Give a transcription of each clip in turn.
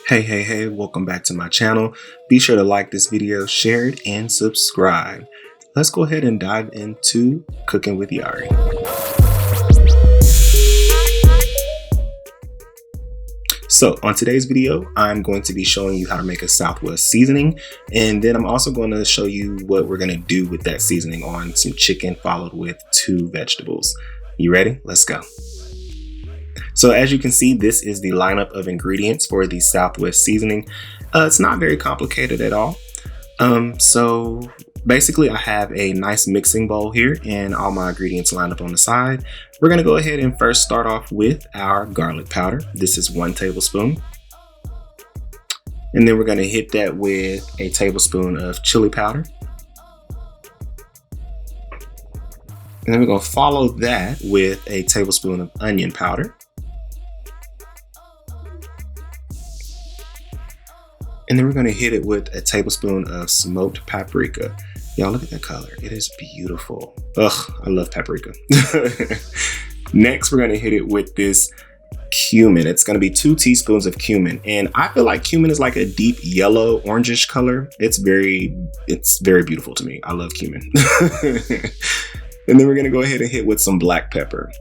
Hey, welcome back to my channel. Be sure to like this video, share it, and subscribe. Let's go ahead and dive into cooking with Yari. So on today's video, I'm going to be showing you how to make a Southwest seasoning, and then I'm also going to show you what we're going to do with that seasoning on some chicken followed with 2 vegetables. You ready? Let's go. So as you can see, this is the lineup of ingredients for the Southwest seasoning. It's not very complicated at all. So basically I have a nice mixing bowl here and all my ingredients lined up on the side. We're gonna go ahead and first start off with our garlic powder. This is 1 tablespoon. And then we're gonna hit that with a tablespoon of chili powder. And then we're gonna follow that with a tablespoon of onion powder. And then we're going to hit it with a tablespoon of smoked paprika. Y'all look at that color. It is beautiful. Ugh, I love paprika. Next, we're going to hit it with this cumin. It's going to be 2 teaspoons of cumin. And I feel like cumin is like a deep yellow, orangish color. It's very beautiful to me. I love cumin. And then we're going to go ahead and hit with some black pepper.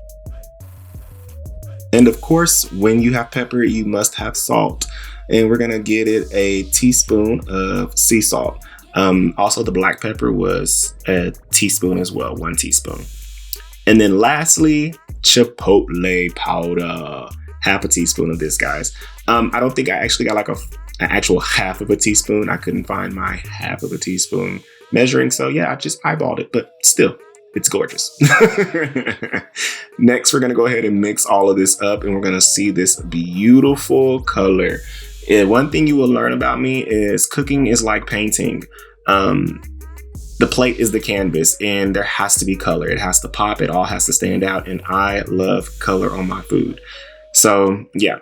And of course, when you have pepper, you must have salt. And we're gonna get it a teaspoon of sea salt. Also, the black pepper was a teaspoon as well, 1 teaspoon. And then lastly, chipotle powder, half a teaspoon of this, guys. I don't think I actually got like an actual half of a teaspoon. I couldn't find my half of a teaspoon measuring. So yeah, I just eyeballed it, but still, it's gorgeous. Next, we're gonna go ahead and mix all of this up and we're gonna see this beautiful color. And one thing you will learn about me is cooking is like painting. The plate is the canvas and there has to be color. It has to pop, it all has to stand out, and I love color on my food. So yeah,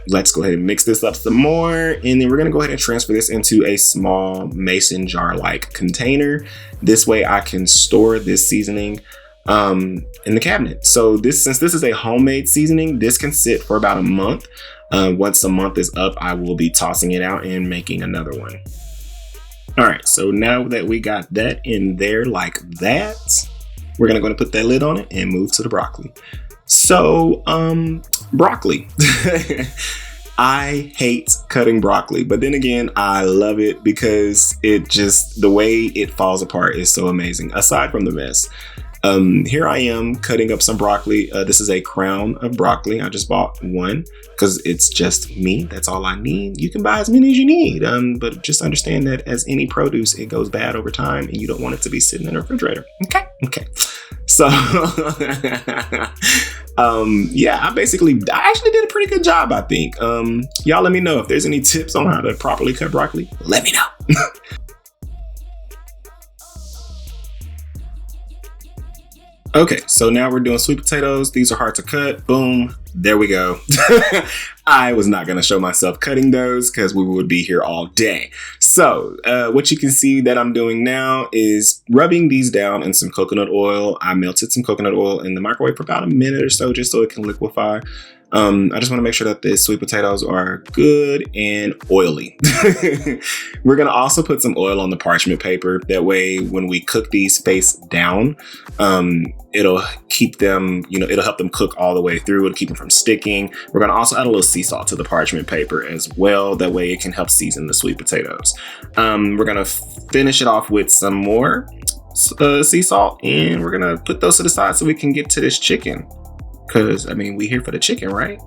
let's go ahead and mix this up some more. And then we're gonna go ahead and transfer this into a small mason jar-like container. This way I can store this seasoning in the cabinet. So since this is a homemade seasoning, this can sit for about a month. Once the month is up, I will be tossing it out and making another one. All right, so now that we got that in there like that, we're gonna go and put that lid on it and move to the broccoli. So, broccoli. I hate cutting broccoli, but then again, I love it because the way it falls apart is so amazing, aside from the mess. Here I am cutting up some broccoli. This is a crown of broccoli. I just bought 1 because it's just me. That's all I need. You can buy as many as you need, but just understand that as any produce, it goes bad over time and you don't want it to be sitting in the refrigerator. Okay. So, yeah, I actually did a pretty good job, I think. Y'all let me know if there's any tips on how to properly cut broccoli. Let me know. Okay, so now we're doing sweet potatoes. These are hard to cut. Boom, there we go. I was not gonna show myself cutting those because we would be here all day. So what you can see that I'm doing now is rubbing these down in some coconut oil. I melted some coconut oil in the microwave for about a minute or so, just so it can liquefy. I just want to make sure that the sweet potatoes are good and oily. We're going to also put some oil on the parchment paper. That way, when we cook these face down, it'll keep them, it'll help them cook all the way through. It'll keep them from sticking. We're going to also add a little sea salt to the parchment paper as well. That way it can help season the sweet potatoes. We're going to finish it off with some more sea salt, and we're going to put those to the side so we can get to this chicken. Because, we here for the chicken, right?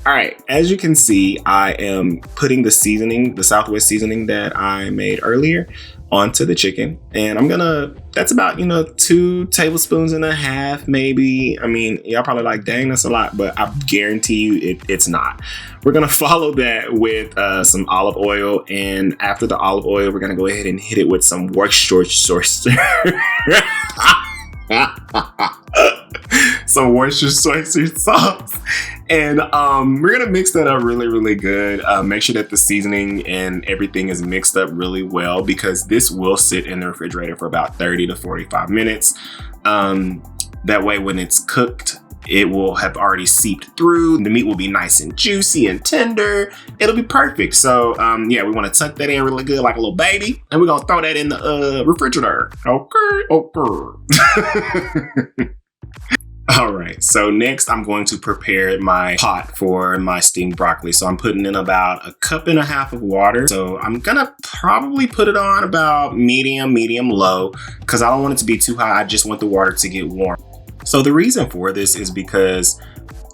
All right, as you can see, I am putting the seasoning, the Southwest seasoning that I made earlier onto the chicken. And that's about, 2 tablespoons and a half, maybe. Y'all probably like, dang, that's a lot, but I guarantee you it's not. We're gonna follow that with some olive oil. And after the olive oil, we're gonna go ahead and hit it with some Worcestershire some Worcestershire sauce, and we're gonna mix that up really, really good. Make sure that the seasoning and everything is mixed up really well, because this will sit in the refrigerator for about 30 to 45 minutes. That way, when it's cooked it will have already seeped through. The meat will be nice and juicy and tender. It'll be perfect. So yeah, we want to tuck that in really good like a little baby. And we're going to throw that in the refrigerator. Okay. All right, so next I'm going to prepare my pot for my steamed broccoli. So I'm putting in about 1.5 cups of water. So I'm gonna probably put it on about medium low, because I don't want it to be too hot. I just want the water to get warm. So the reason for this is because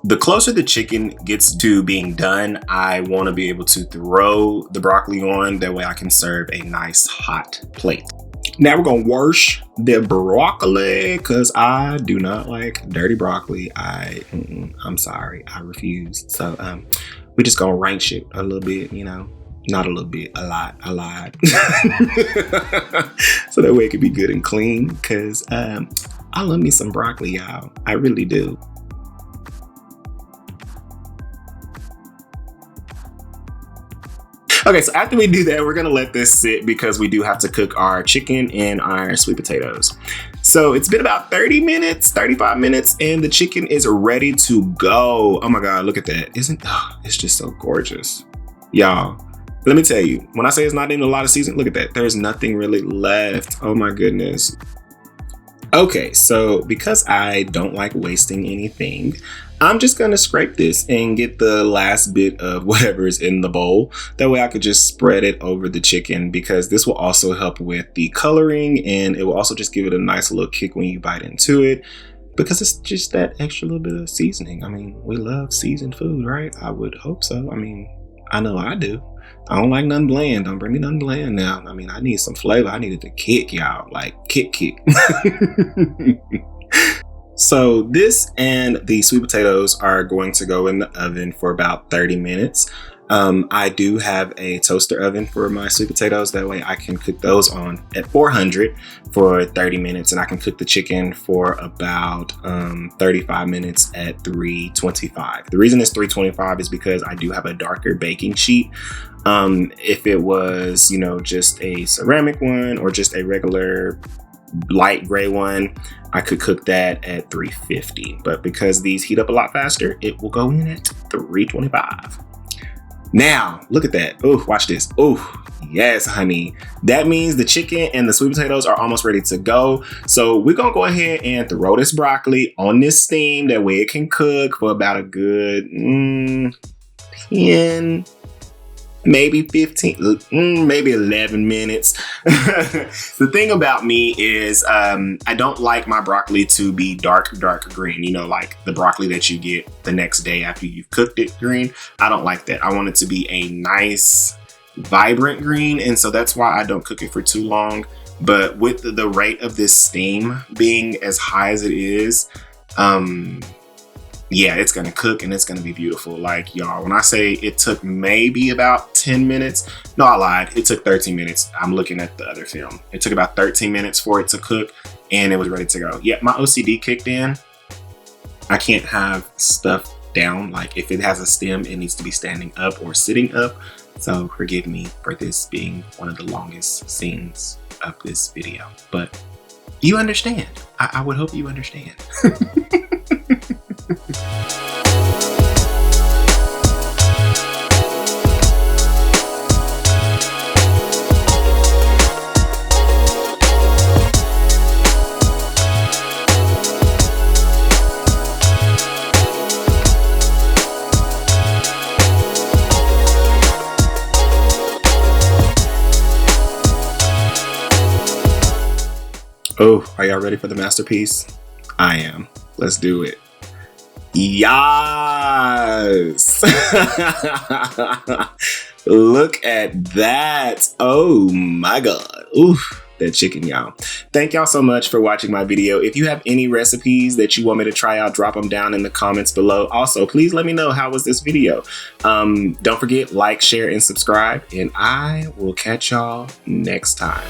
the closer the chicken gets to being done, I want to be able to throw the broccoli on. That way I can serve a nice hot plate. Now we're gonna wash the broccoli, because I do not like dirty broccoli. I'm sorry, I refuse. So we're just gonna ranch it a little bit, you know, not a little bit, a lot. So that way it can be good and clean, because I love me some broccoli, y'all. I really do. Okay, so after we do that, we're gonna let this sit, because we do have to cook our chicken and our sweet potatoes. So it's been about 30 minutes, 35 minutes, and the chicken is ready to go. Oh my God, look at that. It's just so gorgeous. Y'all, let me tell you, when I say it's not in a lot of seasoning, look at that. There's nothing really left. Oh my goodness. Okay, so because I don't like wasting anything, I'm just gonna scrape this and get the last bit of whatever is in the bowl. That way I could just spread it over the chicken, because this will also help with the coloring, and it will also just give it a nice little kick when you bite into it, because it's just that extra little bit of seasoning. I mean, we love seasoned food, right? I would hope so. I mean, I know I do. I don't like nothing bland. Don't bring me nothing bland now. I mean, I need some flavor. I needed to kick, y'all. Like, kick. So this and the sweet potatoes are going to go in the oven for about 30 minutes. I do have a toaster oven for my sweet potatoes. That way I can cook those on at 400 for 30 minutes. And I can cook the chicken for about 35 minutes at 325. The reason it's 325 is because I do have a darker baking sheet. If it was, you know, just a ceramic one or just a regular light gray one, I could cook that at 350. But because these heat up a lot faster, it will go in at 325. Now, look at that. Oh, watch this. Oh, yes, honey. That means the chicken and the sweet potatoes are almost ready to go. So we're going to go ahead and throw this broccoli on this steam. That way it can cook for about a good 10, maybe 15, maybe 11 minutes. The thing about me is I don't like my broccoli to be dark green, you know, like the broccoli that you get the next day after you've cooked it green. I don't like that. I want it to be a nice, vibrant green. And so that's why I don't cook it for too long. But with the rate of this steam being as high as it is, yeah, it's gonna cook and it's gonna be beautiful. Like, y'all, when I say it took maybe about 10 minutes, no, I lied. It took 13 minutes. I'm looking at the other film. It took about 13 minutes for it to cook and it was ready to go. Yeah, my OCD kicked in. I can't have stuff down. Like, if it has a stem, it needs to be standing up or sitting up. So forgive me for this being one of the longest scenes of this video, but you understand. I would hope you understand. Oh, are y'all ready for the masterpiece? I am. Let's do it. Yes! Look at that. Oh my God. Oof, that chicken, y'all. Thank y'all so much for watching my video. If you have any recipes that you want me to try out, drop them down in the comments below. Also, please let me know, how was this video? Don't forget, like, share, and subscribe, and I will catch y'all next time.